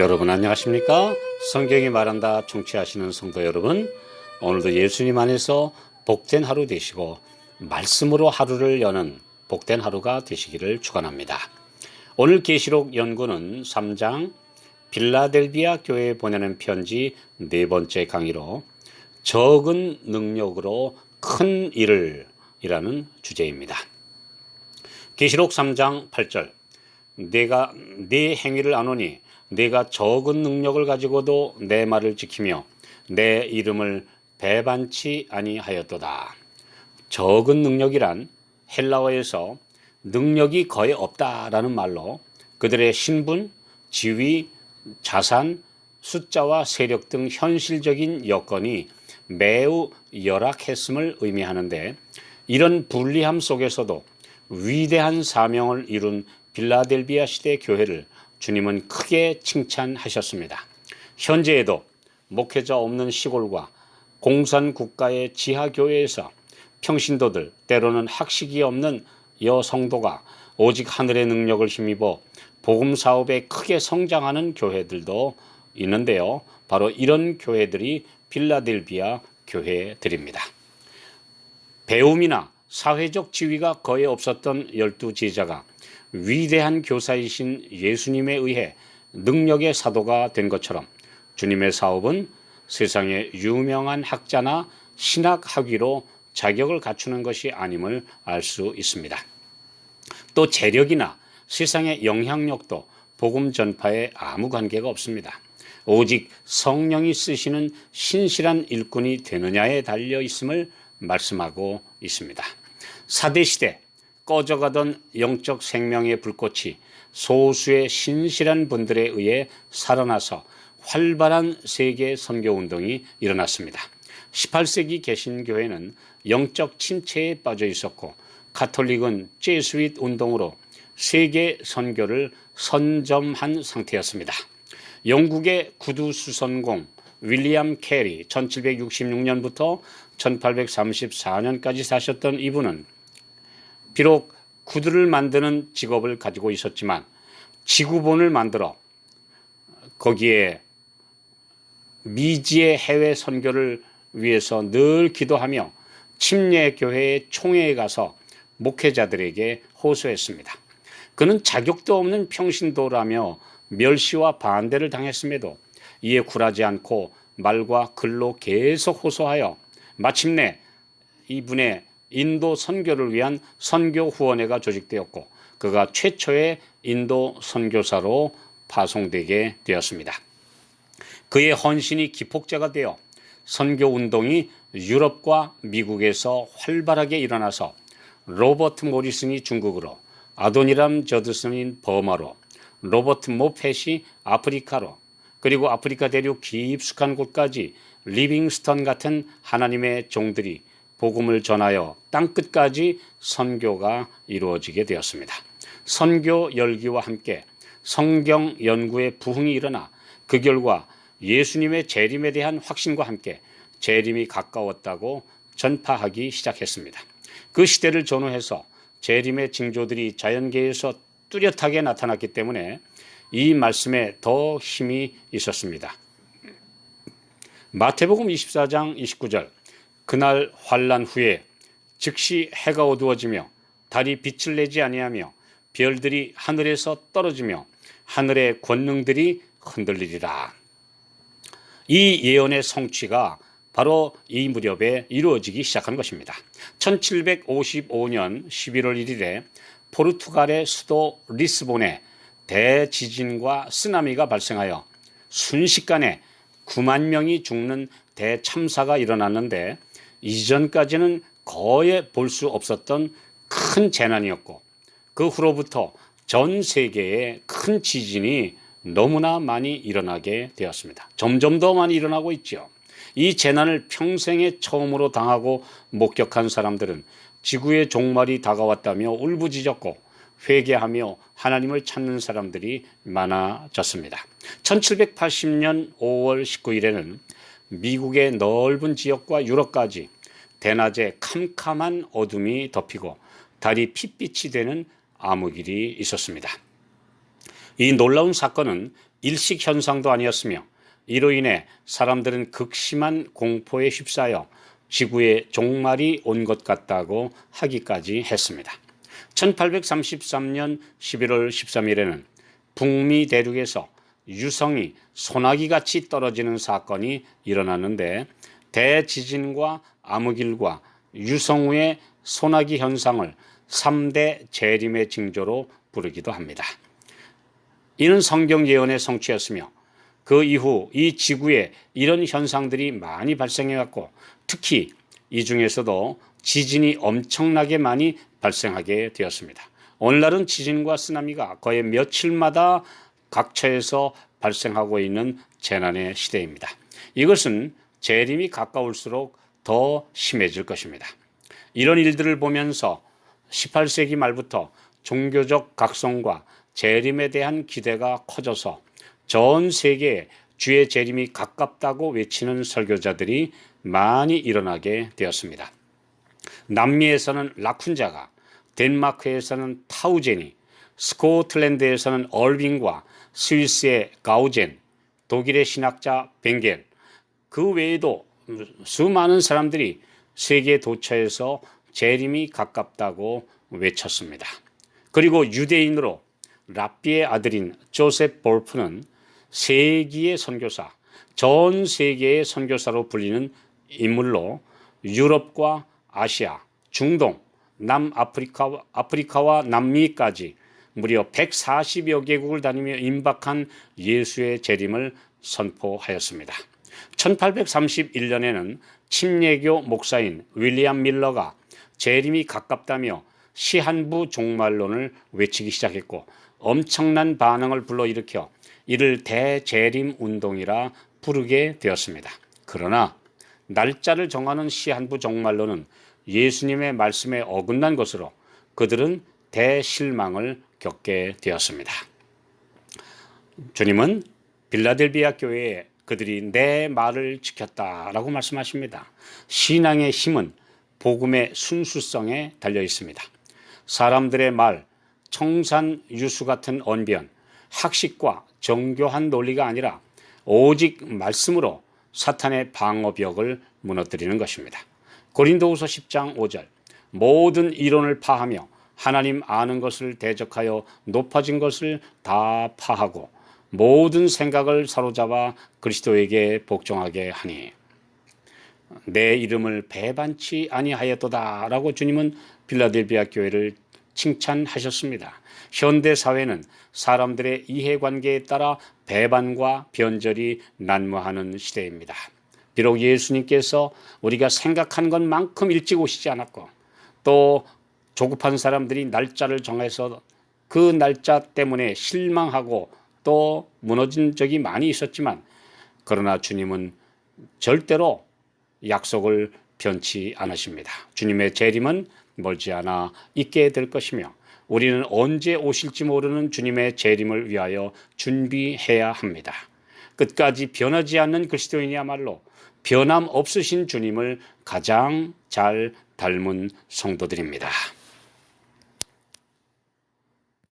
여러분 안녕하십니까? 성경이 말한다 청취하시는 성도 여러분, 오늘도 예수님 안에서 복된 하루 되시고 말씀으로 하루를 여는 복된 하루가 되시기를 축원합니다. 오늘 계시록 연구는 3장 빌라델비아 교회에 보내는 편지 네 번째 강의로 적은 능력으로 큰 일을 이라는 주제입니다. 계시록 3장 8절 내가 네 행위를 아노니 내가 적은 능력을 가지고도 내 말을 지키며 내 이름을 배반치 아니하였도다. 적은 능력이란 헬라어에서 능력이 거의 없다라는 말로 그들의 신분, 지위, 자산, 숫자와 세력 등 현실적인 여건이 매우 열악했음을 의미하는데, 이런 불리함 속에서도 위대한 사명을 이룬 빌라델비아 시대 교회를 주님은 크게 칭찬하셨습니다. 현재에도 목회자 없는 시골과 공산 국가의 지하교회에서 평신도들, 때로는 학식이 없는 여성도가 오직 하늘의 능력을 힘입어 복음 사업에 크게 성장하는 교회들도 있는데요. 바로 이런 교회들이 빌라델비아 교회들입니다. 배움이나 사회적 지위가 거의 없었던 12제자가 위대한 교사이신 예수님에 의해 능력의 사도가 된 것처럼 주님의 사업은 세상의 유명한 학자나 신학학위로 자격을 갖추는 것이 아님을 알 수 있습니다. 또 재력이나 세상의 영향력도 복음 전파에 아무 관계가 없습니다. 오직 성령이 쓰시는 신실한 일꾼이 되느냐에 달려 있음을 말씀하고 있습니다. 사대시대 꺼져가던 영적 생명의 불꽃이 소수의 신실한 분들에 의해 살아나서 활발한 세계 선교운동이 일어났습니다. 18세기 개신교회는 영적 침체에 빠져 있었고, 가톨릭은 제수잇 운동으로 세계 선교를 선점한 상태였습니다. 영국의 구두 수선공 윌리엄 캐리 1766년부터 1834년까지 사셨던 이분은 비록 구두를 만드는 직업을 가지고 있었지만 지구본을 만들어 거기에 미지의 해외 선교를 위해서 늘 기도하며 침례교회의 총회에 가서 목회자들에게 호소했습니다. 그는 자격도 없는 평신도라며 멸시와 반대를 당했음에도 이에 굴하지 않고 말과 글로 계속 호소하여 마침내 이분의 인도 선교를 위한 선교 후원회가 조직되었고, 그가 최초의 인도 선교사로 파송되게 되었습니다. 그의 헌신이 기폭제가 되어 선교 운동이 유럽과 미국에서 활발하게 일어나서 로버트 모리슨이 중국으로, 아도니람 저드슨이 버마로, 로버트 모펫이 아프리카로, 그리고 아프리카 대륙 깊숙한 곳까지 리빙스턴 같은 하나님의 종들이 복음을 전하여 땅끝까지 선교가 이루어지게 되었습니다. 선교 열기와 함께 성경 연구의 부흥이 일어나 그 결과 예수님의 재림에 대한 확신과 함께 재림이 가까웠다고 전파하기 시작했습니다. 그 시대를 전후해서 재림의 징조들이 자연계에서 뚜렷하게 나타났기 때문에 이 말씀에 더 힘이 있었습니다. 마태복음 24장 29절 그날 환난 후에 즉시 해가 어두워지며 달이 빛을 내지 아니하며 별들이 하늘에서 떨어지며 하늘의 권능들이 흔들리리라. 이 예언의 성취가 바로 이 무렵에 이루어지기 시작한 것입니다. 1755년 11월 1일에 포르투갈의 수도 리스본에 대지진과 쓰나미가 발생하여 순식간에 9만 명이 죽는 대참사가 일어났는데, 이전까지는 거의 볼 수 없었던 큰 재난이었고, 그 후로부터 전 세계에 큰 지진이 너무나 많이 일어나게 되었습니다. 점점 더 많이 일어나고 있죠. 이 재난을 평생에 처음으로 당하고 목격한 사람들은 지구의 종말이 다가왔다며 울부짖었고 회개하며 하나님을 찾는 사람들이 많아졌습니다. 1780년 5월 19일에는 미국의 넓은 지역과 유럽까지 대낮에 캄캄한 어둠이 덮이고 달이 핏빛이 되는 암흑일이 있었습니다. 이 놀라운 사건은 일식 현상도 아니었으며 이로 인해 사람들은 극심한 공포에 휩싸여 지구에 종말이 온 것 같다고 하기까지 했습니다. 1833년 11월 13일에는 북미 대륙에서 유성이 소나기같이 떨어지는 사건이 일어났는데 대지진과 암흑일과 유성우의 소나기 현상을 3대 재림의 징조로 부르기도 합니다. 이는 성경 예언의 성취였으며 그 이후 이 지구에 이런 현상들이 많이 발생해왔고 특히 이 중에서도 지진이 엄청나게 많이 발생하게 되었습니다. 오늘날은 지진과 쓰나미가 거의 며칠마다 각처에서 발생하고 있는 재난의 시대입니다. 이것은 재림이 가까울수록 더 심해질 것입니다. 이런 일들을 보면서 18세기 말부터 종교적 각성과 재림에 대한 기대가 커져서 전 세계에 주의 재림이 가깝다고 외치는 설교자들이 많이 일어나게 되었습니다. 남미에서는 라쿤자가, 덴마크에서는 타우젠이, 스코틀랜드에서는 얼빙과 스위스의 가우젠, 독일의 신학자 벵겔, 그 외에도 수많은 사람들이 세계 도처에서 재림이 가깝다고 외쳤습니다. 그리고 유대인으로 랍비의 아들인 조셉 볼프는 세기의 선교사, 전 세계의 선교사로 불리는 인물로 유럽과 아시아, 중동, 남아프리카와 남미까지 무려 140여 개국을 다니며 임박한 예수의 재림을 선포하였습니다. 1831년에는 침례교 목사인 윌리엄 밀러가 재림이 가깝다며 시한부 종말론을 외치기 시작했고 엄청난 반응을 불러일으켜 이를 대재림 운동이라 부르게 되었습니다. 그러나 날짜를 정하는 시한부 종말론은 예수님의 말씀에 어긋난 것으로 그들은 대실망을 겪게 되었습니다. 주님은 빌라델비아 교회에 그들이 내 말을 지켰다라고 말씀하십니다. 신앙의 힘은 복음의 순수성에 달려 있습니다. 사람들의 말, 청산유수 같은 언변, 학식과 정교한 논리가 아니라 오직 말씀으로 사탄의 방어벽을 무너뜨리는 것입니다. 고린도후서 10장 5절 모든 이론을 파하며 하나님 아는 것을 대적하여 높아진 것을 다 파하고 모든 생각을 사로잡아 그리스도에게 복종하게 하니 내 이름을 배반치 아니하였도다 라고 주님은 빌라델비아 교회를 칭찬하셨습니다. 현대 사회는 사람들의 이해관계에 따라 배반과 변절이 난무하는 시대입니다. 비록 예수님께서 우리가 생각한 것만큼 일찍 오시지 않았고 또 조급한 사람들이 날짜를 정해서 그 날짜 때문에 실망하고 또 무너진 적이 많이 있었지만 그러나 주님은 절대로 약속을 변치 않으십니다. 주님의 재림은 멀지 않아 있게 될 것이며 우리는 언제 오실지 모르는 주님의 재림을 위하여 준비해야 합니다. 끝까지 변하지 않는 그리스도인이야말로 변함 없으신 주님을 가장 잘 닮은 성도들입니다.